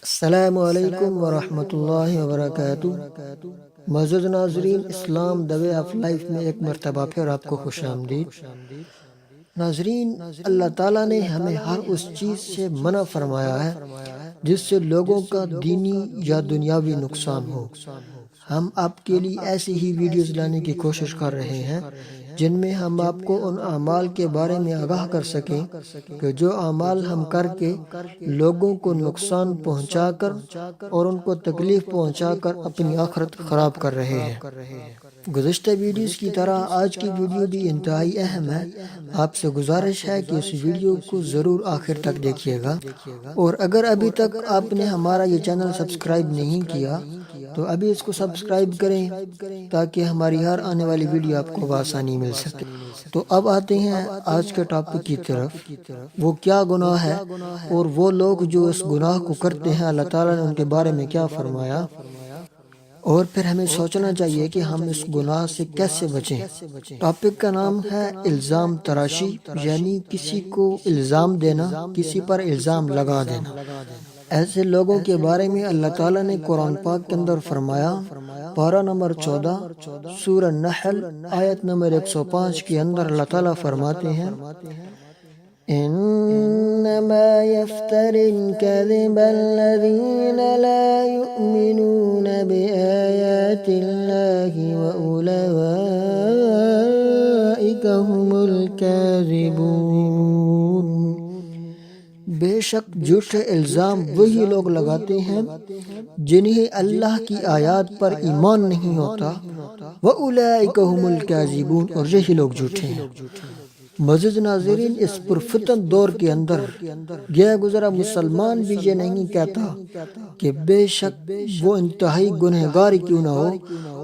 السلام علیکم ورحمۃ اللہ وبرکاتہ۔ معزز ناظرین، اسلام دا وے آف لائف میں ایک مرتبہ پھر آپ کو خوش آمدید۔ ناظرین، اللہ تعالیٰ نے ہمیں ہر اس چیز سے منع فرمایا ہے جس سے لوگوں کا دینی یا دنیاوی نقصان ہو۔ ہم آپ کے لیے ایسی ہی ویڈیوز لانے کی کوشش کر رہے ہیں جن میں ہم آپ کو ان اعمال کے بارے میں آگاہ کر سکیں کہ جو اعمال ہم کر کے لوگوں کو نقصان پہنچا کر اور ان کو تکلیف پہنچا کر اپنی آخرت خراب کر رہے ہیں۔ گزشتہ ویڈیوز کی طرح آج کی ویڈیو بھی انتہائی اہم ہے۔ آپ سے گزارش ہے کہ اس ویڈیو کو ضرور آخر تک دیکھیے گا، اور اگر ابھی تک آپ نے ہمارا یہ چینل سبسکرائب نہیں کیا تو ابھی اس کو سبسکرائب کریں تاکہ ہماری ہر آنے والی ویڈیو آپ کو بآسانی مل سکے۔ تو اب آتے ہیں آج کے ٹاپک کی طرف۔ وہ کیا گناہ ہے اور وہ لوگ جو اس گناہ کو کرتے ہیں اللہ تعالیٰ نے ان کے بارے میں کیا فرمایا، اور پھر ہمیں سوچنا چاہیے کہ ہم اس گناہ سے کیسے بچیں۔ ٹاپک کا نام ہے الزام تراشی، یعنی کسی کو الزام دینا، کسی پر الزام لگا دینا۔ ایسے لوگوں کے بارے میں اللہ تعالیٰ نے قرآن پاک کے اندر فرمایا، پارہ نمبر 14 سورہ نحل آیت نمبر 105 کے اندر اللہ تعالیٰ فرماتے ہیں، انما يفتر الكذب الذين لا يؤمنون بآيات الله وأولئك هم الكاذبون۔ بے شک جھوٹے الزام وہی لوگ لگاتے ہیں جنہیں اللہ کی آیات پر ایمان نہیں ہوتا، وَأُولَئِكَ هُمُ الْكَاذِبُونَ، اور یہی لوگ جھوٹے ہیں۔ معزز ناظرین، اس پرفتن دور کے اندر گیا گزرا مسلمان بھی یہ نہیں کہتا کہ بے شک وہ انتہائی گنہگار کیوں نہ ہو،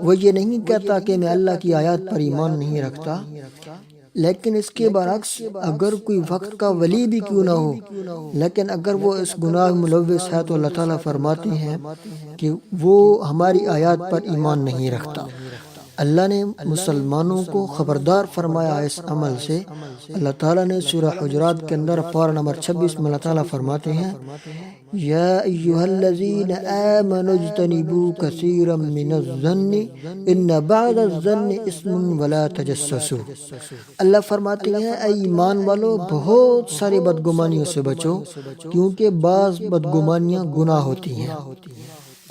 وہ یہ نہیں کہتا کہ میں اللہ کی آیات پر ایمان نہیں رکھتا، لیکن اس کے برعکس اگر کوئی وقت کا ولی بھی کیوں نہ ہو، لیکن اگر وہ اس گناہ ملوث ہے تو اللہ تعالیٰ فرماتے ہیں کہ وہ ہماری آیات پر ایمان نہیں رکھتا۔ اللہ نے مسلمانوں کو خبردار فرمایا اس عمل سے۔ اللہ تعالیٰ نے سورہ حجرات کے اندر پارہ نمبر 26 میں اللہ تعالیٰ فرماتے ہیں، یا ایھا الذین آمنوا اجتنبوا کثیرا من الظن ان بعض الظن اثم ولا تجسسوا۔ اللہ فرماتے ہیں، اے ایمان والو، بہت ساری بدگمانیوں سے بچو کیونکہ بعض بدگمانیاں گناہ ہوتی ہیں۔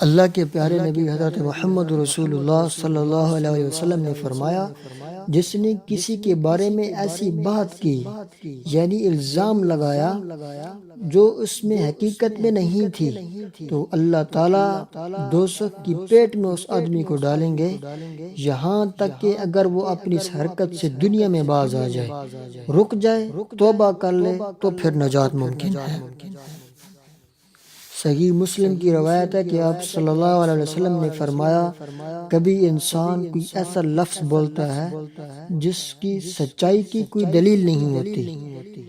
اللہ کے پیارے نبی حضرت محمد رسول اللہ صلی اللہ علیہ وسلم نے فرمایا، جس نے کسی کے بارے میں ایسی بات کی، یعنی الزام لگایا جو اس میں حقیقت میں نہیں تھی، تو اللہ تعالیٰ دوزخ کی پیٹ میں اس آدمی کو ڈالیں گے، یہاں تک کہ اگر وہ اپنی اس حرکت سے دنیا میں باز آ جائے، رک جائے، توبہ کر لے، تو پھر نجات ممکن ہے۔ صحیح مسلم کی روایت ہے کہ آپ صلی اللہ علیہ وسلم نے فرمایا، کبھی انسان کوئی ایسا لفظ بولتا ہے جس کی سچائی کی کوئی دلیل نہیں ہوتی،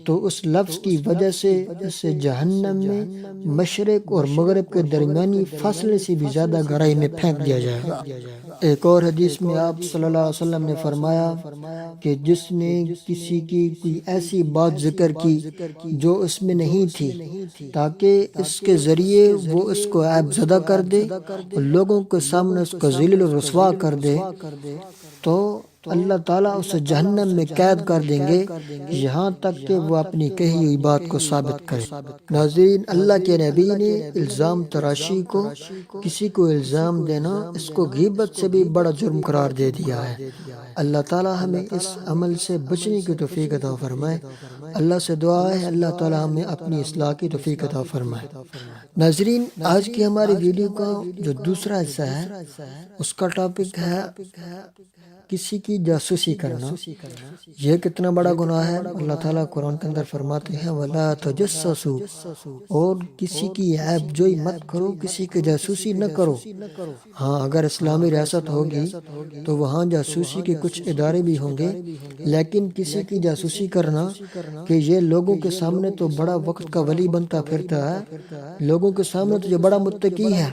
تو اس لفظ کی وجہ سے اسے جہنم میں مشرق اور مغرب کے درمیانی فاصلے سے بھی زیادہ گہرائی میں پھینک دیا جائے گا۔ ایک اور حدیث میں آپ صلی اللہ علیہ وسلم نے فرمایا کہ جس نے کسی کی کوئی ایسی بات ذکر کی جو اس میں نہیں تھی تاکہ اس کے ذریعے وہ اس کو عیب زدہ کر دے اور لوگوں کے سامنے اس کو ذلیل و رسوا کر دے، تو اللہ تعالیٰ اسے جہنم میں قید کر دیں گے یہاں تک کہ وہ اپنی کہی ہوئی بات کو ثابت کرے۔ ناظرین، اللہ کے نبی نے الزام تراشی کو، کسی کو الزام دینا، اس کو غیبت سے بھی بڑا جرم قرار دے دیا ہے۔ اللہ تعالیٰ ہمیں اس عمل سے بچنے کی توفیق عطا فرمائے۔ اللہ سے دعا ہے اللہ تعالیٰ ہمیں اپنی اصلاح کی توفیق عطا فرمائے۔ ناظرین، آج کی ہماری ویڈیو کا جو دوسرا حصہ ہے اس کا ٹاپک ہے کسی کی جاسوسی کرنا۔ یہ کتنا بڑا گناہ ہے۔ اللہ تعالیٰ قرآن کے اندر فرماتے ہیں، وَلَا تَجَسَّسُوا، اور کسی کی عیب جوئی مت کرو، کسی کی جاسوسی نہ کرو۔ ہاں، اگر اسلامی ریاست ہوگی تو وہاں جاسوسی کے کچھ ادارے بھی ہوں گے، لیکن کسی کی جاسوسی کرنا کہ یہ لوگوں کے سامنے تو بڑا وقت کا ولی بنتا پھرتا ہے، لوگوں کے سامنے تو یہ بڑا متقی ہے،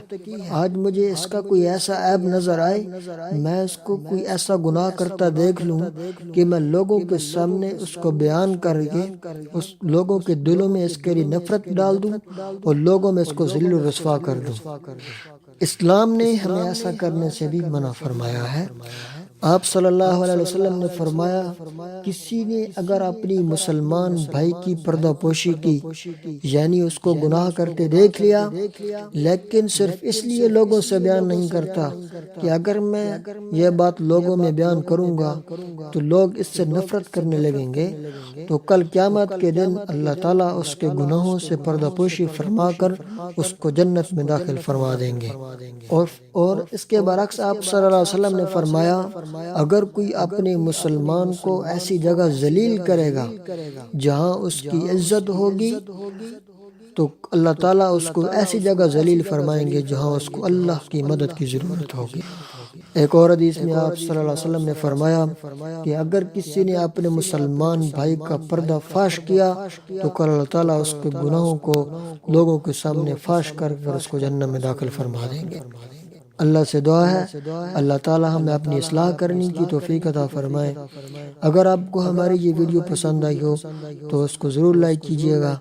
آج مجھے اس کا کوئی ایسا عیب نظر آئے، میں اس کو کوئی ایسا گناہ کا کرتا دیکھ لوں کہ میں لوگوں کے سامنے اس کو بیان کر کے اس لوگوں کے دلوں میں اس کے لیے نفرت ڈال دوں اور لوگوں میں اس کو ذل و رسوا کر دوں۔ اسلام نے ہمیں ایسا کرنے سے بھی منع فرمایا ہے۔ آپ صلی اللہ علیہ وسلم نے فرمایا، کسی نے اگر اپنی مسلمان بھائی کی پردہ پوشی کی، یعنی اس کو گناہ کرتے دیکھ لیا، لیکن صرف اس لیے لوگوں سے بیان نہیں کرتا کہ اگر میں یہ بات لوگوں میں بیان کروں گا تو لوگ اس سے نفرت کرنے لگیں گے، تو کل قیامت کے دن اللہ تعالیٰ اس کے گناہوں سے پردہ پوشی فرما کر اس کو جنت میں داخل فرما دیں گے۔ اور اس کے برعکس آپ صلی اللہ علیہ وسلم نے فرمایا، اگر کوئی اپنے مسلمان کو ایسی جگہ ذلیل کرے گا جہاں اس کی عزت ہوگی تو اللہ تعالیٰ اس کو ایسی جگہ ذلیل فرمائیں گے جہاں اس کو اللہ کی مدد کی ضرورت ہوگی۔ ایک اور حدیث میں آپ صلی اللہ علیہ وسلم نے فرمایا کہ اگر کسی نے اپنے مسلمان بھائی کا پردہ فاش کیا تو کل اللہ تعالیٰ اس کے گناہوں کو لوگوں کے سامنے فاش کر اس کو جنت میں داخل فرما دیں گے۔ اللہ سے دعا ہے اللہ تعالیٰ ہمیں اپنی اصلاح کرنے کی توفیق عطا فرمائے۔ اگر آپ کو ہماری یہ ویڈیو پسند آئی ہو تو اس کو ضرور لائک کیجیے گا۔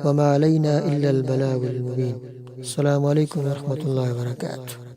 وما علینا الا البلاغ المبین۔ السلام علیکم ورحمۃ اللہ وبرکاتہ۔